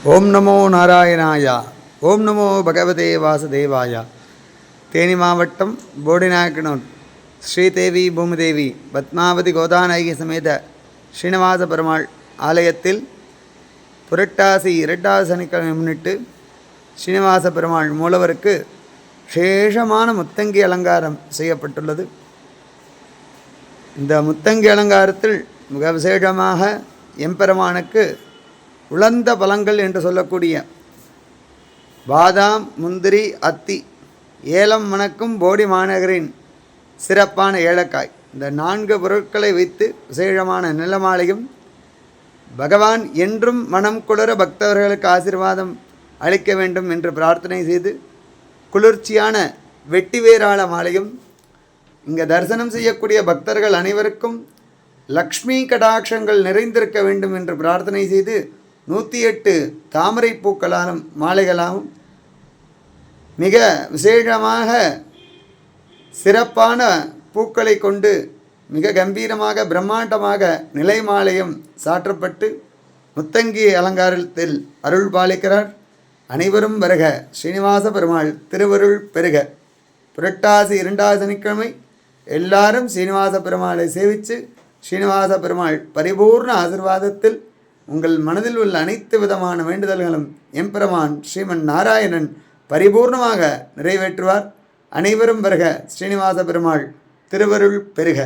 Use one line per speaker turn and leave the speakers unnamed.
ஓம் நமோ நாராயணாயா. ஓம் நமோ பகவதே வாசுதேவாய. தேனி மாவட்டம் போடிநாயக்கனூர் ஸ்ரீதேவி பூமிதேவி பத்மாவதி கோதாநாயகி சமேத ஸ்ரீனிவாச பெருமாள் ஆலயத்தில் புரட்டாசி 2வது சனிக்கிழமை முன்னிட்டு ஸ்ரீனிவாச பெருமாள் மூலவருக்கு விசேஷமான முத்தங்கி அலங்காரம் செய்யப்பட்டுள்ளது. இந்த முத்தங்கி அலங்காரத்தில் மிக விசேஷமாக எம்பெருமானுக்கு உலர்ந்த பழங்கள் என்று சொல்லக்கூடிய பாதாம், முந்திரி, அத்தி, ஏலம் மணக்கும் போடி மாநகரின் சிறப்பான ஏலக்காய், இந்த 4 பொருட்களை வைத்து விசேஷமான நிலமாலையும் பகவான் என்றும் மனம் குளிர பக்தர்களுக்கு ஆசீர்வாதம் அளிக்க வேண்டும் என்று பிரார்த்தனை செய்து குளிர்ச்சியான வெட்டிவேராள மாலையும், இங்கே தரிசனம் செய்யக்கூடிய பக்தர்கள் அனைவருக்கும் லக்ஷ்மி கடாட்சங்கள் நிறைந்திருக்க வேண்டும் என்று பிரார்த்தனை செய்து 108 தாமரை பூக்களாலும் மாலைகளாலும் மிக விசேஷமாக சிறப்பான பூக்களை கொண்டு மிக கம்பீரமாக பிரம்மாண்டமாக நிலை மாலையும் சாற்றப்பட்டு முத்தங்கி அலங்காரத்தில் அருள் பாலிக்கிறார். அனைவரும் வருக, ஸ்ரீனிவாச பெருமாள் திருவருள் பெருக. புரட்டாசி 2வது சனிக்கிழமை எல்லாரும் ஸ்ரீனிவாச பெருமாளை சேவித்து ஸ்ரீனிவாச பெருமாள் பரிபூர்ண ஆசீர்வாதத்தில் உங்கள் மனதில் உள்ள அனைத்து விதமான வேண்டுதல்களும் எம்பெருமான் ஸ்ரீமன் நாராயணன் பரிபூர்ணமாக நிறைவேற்றுவார். அனைவரும் வருக, ஸ்ரீனிவாச பெருமாள் திருவருள் பெருக.